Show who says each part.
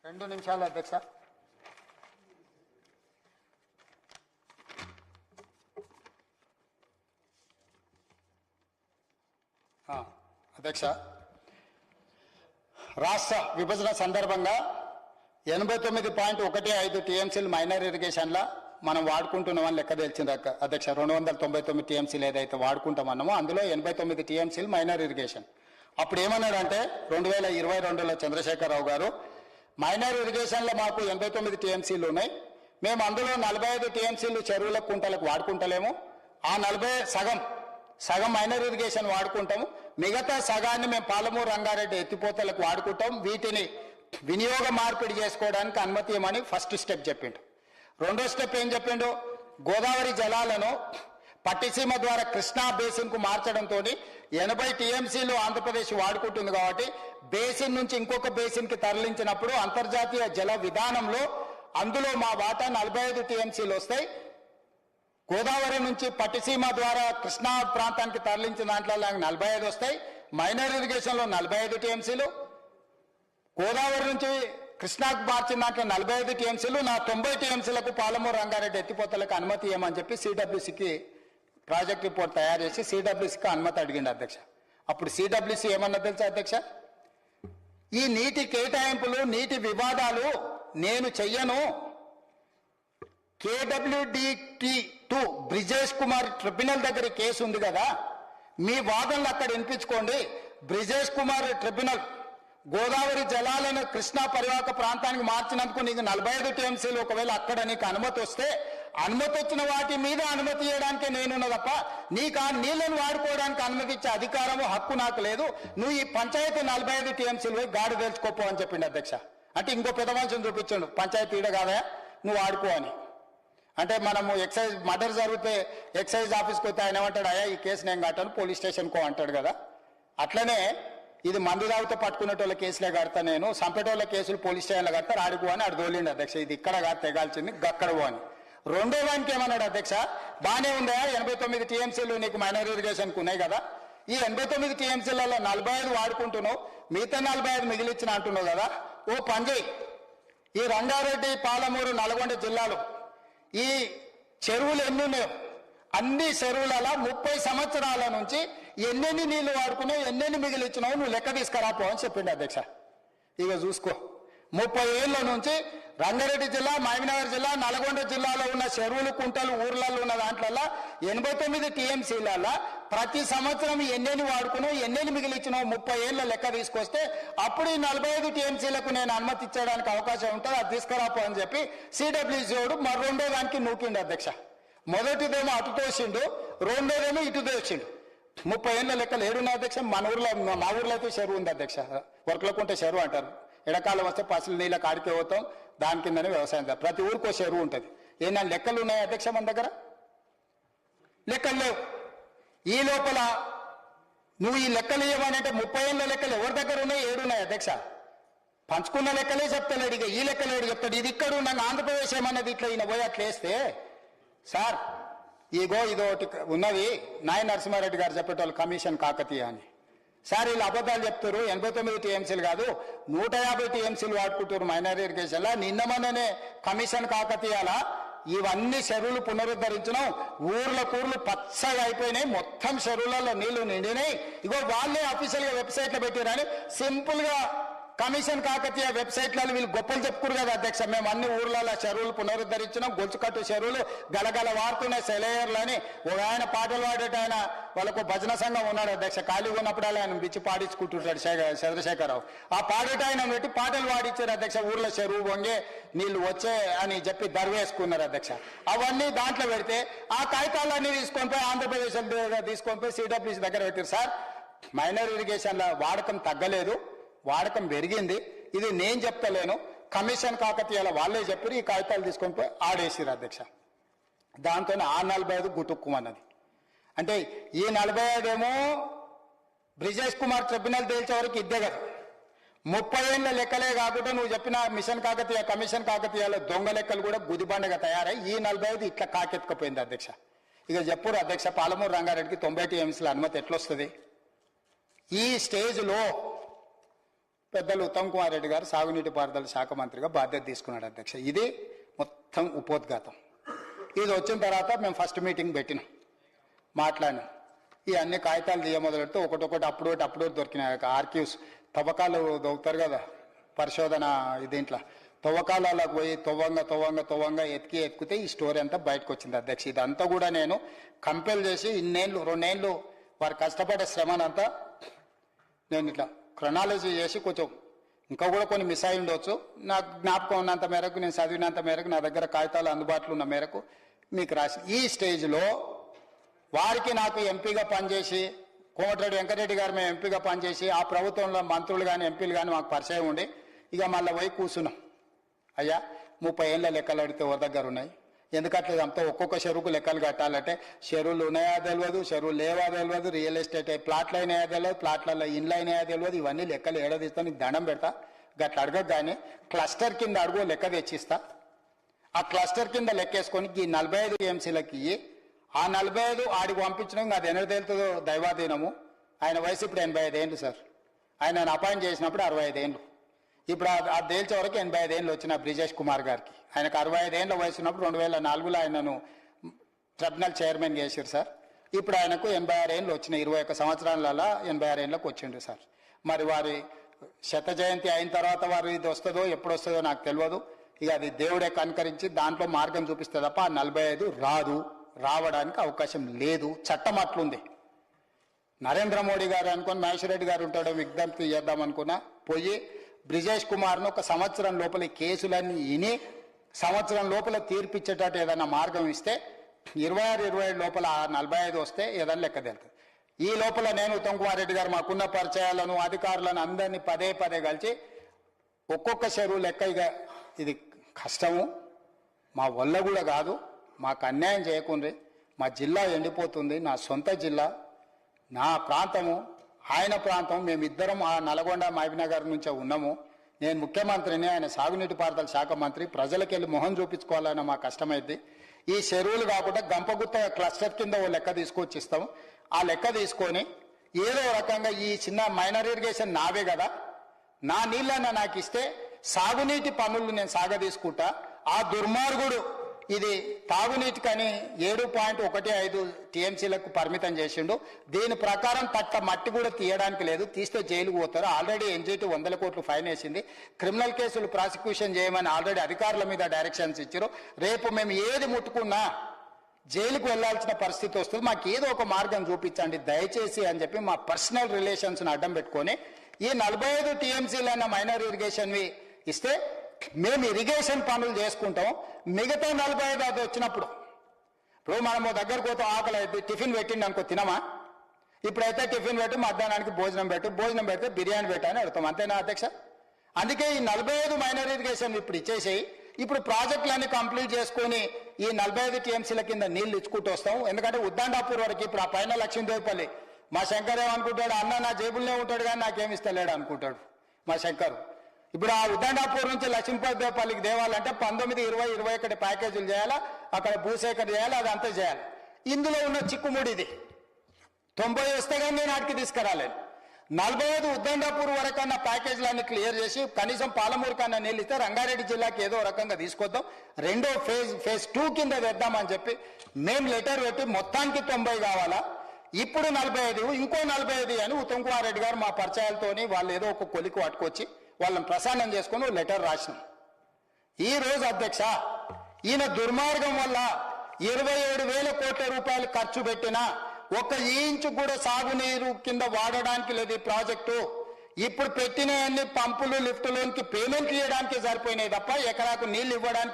Speaker 1: 2 నిమిషాలు అధ్యక్ష. అధ్యక్ష, రాష్ట్ర విభజన సందర్భంగా 89.15 టీఎంసీలు మైనర్ ఇరిగేషన్ల మనం వాడుకుంటున్నామని లెక్క తెలిసింది అధ్యక్ష. 299 టీఎంసీలు ఏదైతే వాడుకుంటామన్నామో అందులో 89 టీఎంసీలు మైనర్ ఇరిగేషన్. అప్పుడు ఏమన్నాడంటే 2022లో చంద్రశేఖరరావు గారు, మైనర్ ఇరిగేషన్లో మాకు 89 టీఎంసీలు ఉన్నాయి, మేము అందులో 45 టీఎంసీలు చెరువుల కుంటలకు వాడుకుంటలేము, ఆ 40 సగం మైనర్ ఇరిగేషన్ వాడుకుంటాము, మిగతా సగాన్ని మేము పాలమూరు రంగారెడ్డి ఎత్తిపోతలకు వాడుకుంటాం, వీటిని వినియోగ మార్పిడి చేసుకోవడానికి అనుమతి ఇవ్వమని ఫస్ట్ స్టెప్ చెప్పిండు. రెండో స్టెప్ ఏం చెప్పిండు, గోదావరి జలాలను పట్టిసీమ ద్వారా కృష్ణా బేసిన్ కు మార్చడంతో 80 టీఎంసీలు ఆంధ్రప్రదేశ్ వాడుకుంటుంది కాబట్టి బేసిన్ నుంచి ఇంకొక బేసిన్ కి తరలించినప్పుడు అంతర్జాతీయ జల విధానంలో అందులో మా వాటా 45 టీఎంసీలు వస్తాయి. గోదావరి నుంచి పట్టిసీమ ద్వారా కృష్ణా ప్రాంతానికి తరలించిన దాంట్లో 45 వస్తాయి. మైనర్ ఇరిగేషన్ లో 45 టీఎంసీలు, గోదావరి నుంచి కృష్ణాకు మార్చిన దాంట్లో 45 టీఎంసీలు, నా 90 టీఎంసీలకు పాలమూరు రంగారెడ్డి ఎత్తిపోతలకు అనుమతి ఇవ్వమని చెప్పి సిడబ్ల్యూసీకి ప్రాజెక్ట్ రిపోర్ట్ తయారు చేసి సిడబ్ల్యూసీకి అనుమతి అడిగింది అధ్యక్ష. అప్పుడు సిడబ్ల్యూసీ ఏమన్నా తెలుసా అధ్యక్ష, ఈ నీటి కేటాయింపులు నీటి వివాదాలు నేను చెయ్యను, KWDT2 బ్రిజేష్ కుమార్ ట్రిబ్యునల్ దగ్గర కేసు ఉంది కదా, మీ వాదనలు అక్కడ వినిపించుకోండి. బ్రిజేష్ కుమార్ ట్రిబ్యునల్ గోదావరి జలాలను కృష్ణా పరివాహక ప్రాంతానికి మార్చినందుకు నీకు 45 టీఎంసీలు ఒకవేళ అక్కడ నీకు అనుమతి వస్తే, అనుమతి వచ్చిన వాటి మీద అనుమతి ఇవ్వడానికి నేనున్నా తప్ప నీకు ఆ నీళ్లను వాడుకోవడానికి అనుమతి ఇచ్చే అధికారము హక్కు నాకు లేదు, నువ్వు ఈ పంచాయతీ 45 టీఎంసీలు పోయి గాడి తెలుసుకోపో అని చెప్పిండు అధ్యక్ష. అంటే ఇంకో పెద్ద మనిషిని చూపించండు, పంచాయతీ ఈడ కాదా నువ్వు వాడుకో అని. అంటే మనము ఎక్సైజ్ మర్డర్ జరిగితే ఎక్సైజ్ ఆఫీస్కి వస్తే ఆయన ఏమంటాడు, అయ్యా ఈ కేసు నేను కట్టాను పోలీస్ స్టేషన్కో అంటాడు కదా. అట్లనే ఇది మందు తాగితే పట్టుకునేటోళ్ళ కేసులే కడతా, నేను సంపేటోళ్ళ కేసులు పోలీస్ స్టేషన్లో కడతా, ఆడుకో అని అడు తోలిండు అధ్యక్ష. ఇది ఇక్కడ కాదు తెగాల్సింది, గక్కడవు అని. రెండో వానికి ఏమన్నాడు అధ్యక్ష, బాగానే ఉందా 89 టీఎంసీలు నీకు మైనర్ ఇరిగేషన్కి ఉన్నాయి కదా, ఈ 89 టీఎంసీలలో 45 వాడుకుంటున్నావు, మిగతా 45 మిగిలిచ్చిన అంటున్నావు కదా, ఓ పంజయ్ ఈ రంగారెడ్డి పాలమూరు నల్గొండ జిల్లాలో ఈ చెరువులు ఎన్ని ఉన్నాయో అన్ని చెరువులలో 30 సంవత్సరాల నుంచి ఎన్నెన్ని నీళ్లు వాడుకున్నావు, ఎన్నెన్ని మిగిలిచ్చినావు నువ్వు లెక్క తీసుకురాపో అని చెప్పిండు అధ్యక్ష. ఇక చూసుకో, 30 ఏళ్ల నుంచి రంగారెడ్డి జిల్లా, మహబూబ్నగర్ జిల్లా, నల్గొండ జిల్లాలో ఉన్న చెరువులు కుంటలు ఊర్లలో ఉన్న దాంట్లో 89 టీఎంసీలలో ప్రతి సంవత్సరం ఎన్నెన్ని వాడుకున్నావు, ఎన్నెన్ని మిగిలిచ్చినావు 30 ఏళ్ల లెక్క తీసుకొస్తే అప్పుడు ఈ 45 టీఎంసీలకు నేను అనుమతి ఇచ్చడానికి అవకాశం ఉంటుంది, అది తీసుకురాపో అని చెప్పి సిడబ్ల్యూసీడు మరి రెండో దానికి నూకిండు అధ్యక్ష. మొదటిదేమో అటు తోసిండు, రెండోదేమో ఇటు తోసిండు. 30 ఏళ్ల లెక్కలు ఏడున్నాయి అధ్యక్ష. మా ఊర్లో అయితే చెరువు ఉంది అధ్యక్ష, వర్కలకుంటే చెరువు అంటారు. ఎడకాలం వస్తే పసులు నీళ్ళ కాడికి పోతాం, దాని కిందనే వ్యవసాయం. ప్రతి ఊరికో చెరువు ఉంటుంది. ఏనా లెక్కలు ఉన్నాయి అధ్యక్ష మన దగ్గర? లెక్కలు లేవు. ఈ లోపల నువ్వు ఈ లెక్కలు ఇవ్వమంటే 30 ఏళ్ళ లెక్కలు ఎవరి దగ్గర ఉన్నాయి? 7 ఉన్నాయి అధ్యక్ష. పంచుకున్న లెక్కలే చెప్తాడు, ఇక ఈ లెక్కలేడు చెప్తాడు. ఇది ఇక్కడ ఉన్నాక ఆంధ్రప్రదేశ్ ఏమన్నది ఇట్లా ఈయన పోయి అట్లా వేస్తే, సార్ ఇగో ఇదోటి ఉన్నది నాయ నరసింహారెడ్డి గారు చెప్పేటోళ్ళు కమిషన్ కాకతీయ అని. సార్ వీళ్ళు అబద్ధాలు చెప్తారు, 89 టీఎంసీలు కాదు 150 టీఎంసీలు వాడుకుంటారు మైనర్ ఇరిగేషన్లా. నిన్న మొన్ననే కమిషన్ కాకతీయాలా ఇవన్నీ చెరువులు పునరుద్ధరించినాం, ఊర్లు పచ్చగా అయిపోయినాయి, మొత్తం చెరువులలో నీళ్లు నిండినాయి, ఇగో వాళ్ళే అఫీషియల్ గా వెబ్సైట్లో పెట్టారని సింపుల్ గా కమిషన్ కాకతీయ వెబ్సైట్లలో వీళ్ళు గొప్పలు చెప్పుకురు కదా అధ్యక్ష. మేము అన్ని ఊర్లలో చెరువులు పునరుద్ధరించినాం, గొలుచుకట్టు చెరువులు గలగల వాడుతున్నాయి సెలయర్లు అని. ఒక ఆయన పాటలు పాడేట ఆయన వాళ్ళకు భజన సంఘం ఉన్నాడు అధ్యక్ష, ఖాళీగా ఉన్నప్పుడు ఆయన పిచ్చి పాడించుకుంటుంటాడు చంద్రశేఖరరావు. ఆ పాడేట ఆయన పెట్టి పాటలు పాడించారు అధ్యక్ష. ఊర్లో చెరువు వంగే నీళ్లు వచ్చే అని చెప్పి దర్వేసుకున్నారు అధ్యక్ష. అవన్నీ దాంట్లో పెడితే ఆ కాగితాలన్నీ తీసుకొని పోయి ఆంధ్రప్రదేశ్ తీసుకొని పోయి సిడబ్ల్యూసీ దగ్గర పెట్టారు. సార్ మైనర్ ఇరిగేషన్ల వాడకం తగ్గలేదు, వాడకం పెరిగింది, ఇది నేను చెప్తలేను, కమిషన్ కాకతీయాల వాళ్ళే చెప్పారు, ఈ కాగితాలు తీసుకొని పోయి ఆడేసిరు అధ్యక్ష. దాంతో ఆ 45 గుటుక్కుమన్నది. అంటే ఈ 45 ఏమో బ్రిజేష్ కుమార్ ట్రిబ్యునల్ తేల్చే వరకు ఇద్దే కదా. 30 ఏళ్ళ లెక్కలే కాకుండా నువ్వు చెప్పిన మిషన్ కాకతీయ కమిషన్ కాకతీయాల దొంగ లెక్కలు కూడా గుదిబండగా తయారై ఈ 45 ఇట్లా కాకెత్తుకుపోయింది అధ్యక్ష. ఇక చెప్పురు అధ్యక్ష, పాలమూరు రంగారెడ్డికి 90 టీఎంసీల అనుమతి ఎట్లొస్తుంది? ఈ స్టేజ్లో పెద్దలు ఉత్తమ్ కుమార్ రెడ్డి గారు సాగునీటి పారుదల శాఖ మంత్రిగా బాధ్యత తీసుకున్నాడు అధ్యక్ష. ఇది మొత్తం ఉపోద్ఘాతం. ఇది వచ్చిన తర్వాత మేము ఫస్ట్ మీటింగ్ పెట్టినాం, మాట్లాడినాం. ఈ అన్ని కాగితాలు తీయ మొదలెడితే ఒకటొకటి అప్పుడు దొరికినాయి. ఆర్క్యూస్ తవ్వకాలు దొరుకుతారు కదా, పరిశోధన దీంట్లో తవ్వకాలకు పోయి తవ్వంగా ఎత్తికితే ఈ స్టోరీ అంతా బయటకు వచ్చింది అధ్యక్ష. ఇదంతా కూడా నేను కంపెల్ చేసి 2 ఏళ్ళు వారు కష్టపడే శ్రమనంతా నేను ఇట్లా క్రొనాలజీ చేసి కొంచెం ఇంకా కూడా కొన్ని మిస్ అయి ఉండొచ్చు, నాకు జ్ఞాపకం ఉన్నంత మేరకు, నేను చదివినంత మేరకు, నా దగ్గర కాగితాలు అందుబాటులో ఉన్న మేరకు మీకు రాసి ఈ స్టేజ్లో వారికి నాకు ఎంపీగా పనిచేసి కోమటిరెడ్డి వెంకటరెడ్డి గారు మేము ఎంపీగా పనిచేసి ఆ ప్రభుత్వంలో మంత్రులు కానీ ఎంపీలు కానీ మాకు పరిచయం ఉండి ఇక మళ్ళీ పోయి కూర్చున్నాం. అయ్యా 30 ఏళ్ళ లెక్కలు అడిగితే ఎవరి దగ్గర ఉన్నాయి, ఎందుకట్లేదు అంతా ఒక్కొక్క చెరువుకు లెక్కలు కట్టాలంటే చెరువులు ఉన్నాయా తెలియదు, చెరువులు లేవా తెలియదు, రియల్ ఎస్టేట్ ప్లాట్లు అయినాయా తెలియదు, ప్లాట్లలో ఇండ్లు అయినాయా తెలియదు. ఇవన్నీ లెక్కలు ఏడాదిస్తా నీకు దండం పెడతా, గట్ల అడగకు. కానీ క్లస్టర్ కింద అడుగు లెక్క తెచ్చిస్తా, ఆ క్లస్టర్ కింద లెక్కేసుకొని ఈ 45 టీఎంసీలకి ఆ 45 ఆడికి పంపించడం అది ఎన్నో తేలుతుందో దైవాధీనము. ఆయన వయసు ఇప్పుడు 85 ఏళ్ళు సార్, ఆయన అపాయింట్ చేసినప్పుడు 65 ఏళ్ళు. ఇప్పుడు ఆ తేల్చే వరకు 85 ఏళ్ళు వచ్చిన బ్రిజేష్ కుమార్ గారికి. ఆయనకు 65 ఏళ్ళ వయసు ఉన్నప్పుడు 2004లో ఆయనను ట్రిబ్యునల్ చైర్మన్ చేశారు సార్. ఇప్పుడు ఆయనకు 86 ఏళ్ళు వచ్చినాయి, 21 సంవత్సరాలలో 86 ఏళ్ళకు వచ్చిండు సార్. మరి వారి శత జయంతి అయిన తర్వాత వారు ఇది వస్తుందో ఎప్పుడు వస్తుందో నాకు తెలియదు. ఇక అది దేవుడే కనుకరించి దాంట్లో మార్గం చూపిస్తే తప్ప ఆ 45 రావడానికి అవకాశం లేదు, చట్టం అట్లుంది. నరేంద్ర మోడీ గారు అనుకుని మహేశ్వర్ రెడ్డి గారు ఉంటాడో విజ్ఞప్తి చేద్దాం అనుకున్నా, పోయి బ్రిజేష్ కుమార్ను 1 సంవత్సరం లోపల కేసులన్నీ ఇని సంవత్సరం లోపల తీర్పిచ్చేటట్టు ఏదైనా మార్గం ఇస్తే 26-27 లోపల 45 వస్తే ఏదైనా లెక్క తెలుస్తుంది. ఈ లోపల నేను ఉత్తమ్ కుమార్ రెడ్డి గారు మాకున్న పరిచయాలను అధికారులను అందరినీ పదే కలిసి ఒక్కొక్క చెరువు లెక్క, ఇక ఇది కష్టము, మా వల్ల కూడా కాదు, మాకు అన్యాయం చేయకుండ్రి, మా జిల్లా ఎండిపోతుంది, నా సొంత జిల్లా, నా ప్రాంతము, ఆయన ప్రాంతం, మేమిద్దరం ఆ నల్గొండ మహబూబ్నగర్ నుంచే ఉన్నాము. నేను ముఖ్యమంత్రిని, ఆయన సాగునీటి పారుదల శాఖ మంత్రి, ప్రజలకెళ్ళి మొహం చూపించుకోవాలన్న మా కష్టమైంది. ఈ చెరువులు కాకుండా గంపగుత్త క్లస్టర్ కింద ఓ లెక్క తీసుకొచ్చి ఇస్తాము. ఆ లెక్క తీసుకొని ఏదో రకంగా ఈ చిన్న మైనర్ ఇరిగేషన్ నావే కదా, నా నీళ్ళన్న నాకు ఇస్తే సాగునీటి పనులు నేను సాగదీసుకుంటా. ఆ దుర్మార్గుడు ఇది తాగునీటికని 7.15 టీఎంసీలకు పరిమితం చేసిండు. దీని ప్రకారం తట్ట మట్టి కూడా తీయడానికి లేదు, తీస్తే జైలుకు పోతారు. ఆల్రెడీ ఎన్జిటి 100 కోట్లు ఫైన్ వేసింది. క్రిమినల్ కేసులు ప్రాసిక్యూషన్ చేయమని ఆల్రెడీ అధికారుల మీద డైరెక్షన్స్ ఇచ్చారు. రేపు మేము ఏది ముట్టుకున్నా జైలుకు వెళ్లాల్సిన పరిస్థితి వస్తుంది, మాకు ఏదో ఒక మార్గం చూపించండి దయచేసి అని చెప్పి మా పర్సనల్ రిలేషన్స్ని అడ్డం పెట్టుకొని ఈ 45 టీఎంసీలైన మైనర్ ఇరిగేషన్వి ఇస్తే మేము ఇరిగేషన్ పనులు చేసుకుంటాం. మిగతా 45 అది వచ్చినప్పుడు, ఇప్పుడు మనము దగ్గరకు పోతాం, ఆకలి అయితే టిఫిన్ పెట్టిండి అనుకో తినమా, ఇప్పుడైతే టిఫిన్ పెట్టు, మధ్యాహ్నానికి భోజనం పెడితే బిర్యానీ పెట్టని అడుగుతాం, అంతేనా అధ్యక్ష? అందుకే ఈ 45 మైనర్ ఇరిగేషన్ ఇప్పుడు ఇచ్చేసేయి. ఇప్పుడు ప్రాజెక్టులన్నీ కంప్లీట్ చేసుకొని ఈ 45 టీఎంసీల కింద నీళ్లు ఇచ్చుకుంటూ వస్తాం. ఎందుకంటే ఉద్దండాపూర్ వరకు ఇప్పుడు ఆ పైన లక్ష్మీదేవిపల్లి మా శంకర్ ఏమనుకుంటాడు, అన్న నా జేబుల్నే ఉంటాడు కానీ నాకేమి ఇస్తలేడు అనుకుంటాడు మా శంకర్. ఇప్పుడు ఆ ఉద్దండాపూర్ నుంచి లక్ష్మీదేవిపల్లికి దేవాలంటే 19, 20, 21 ప్యాకేజీలు చేయాలా, అక్కడ భూసేకరణ చేయాలి, అదంతా చేయాలి. ఇందులో ఉన్న చిక్కుముడి ఇది 90 వస్తే కానీ నేను ఆడికి తీసుకురాలేను. 45 ఉద్దండాపూర్ వరకన్నా ప్యాకేజీలన్నీ క్లియర్ చేసి కనీసం పాలమూరు కన్నా నీళ్ళు ఇస్తే రంగారెడ్డి జిల్లాకి ఏదో రకంగా తీసుకొద్దాం, రెండో ఫేజ్ 2 కింద వేద్దామని చెప్పి మేము లెటర్ పెట్టి మొత్తానికి 90 కావాలా, ఇప్పుడు 45, ఇంకో 45 అని ఉత్తమ్ కుమార్ రెడ్డి గారు మా పరిచయాలతోని వాళ్ళు ఏదో ఒక కొలికి పట్టుకొచ్చి వాళ్ళని ప్రసన్నం చేసుకుని లెటర్ రాసినాం. ఈ రోజు అధ్యక్ష ఈయన దుర్మార్గం వల్ల 27,000 కోట్ల రూపాయలు ఖర్చు పెట్టినా 1 ఇంచు కూడా సాగునీరు కింద వాడడానికి లేదు ఈ ప్రాజెక్టు. ఇప్పుడు పెట్టిన అన్ని పంపులు లిఫ్టులోనికి పేమెంట్ చేయడానికి సరిపోయినాయి తప్ప ఎకరాకు నీళ్లు ఇవ్వడానికి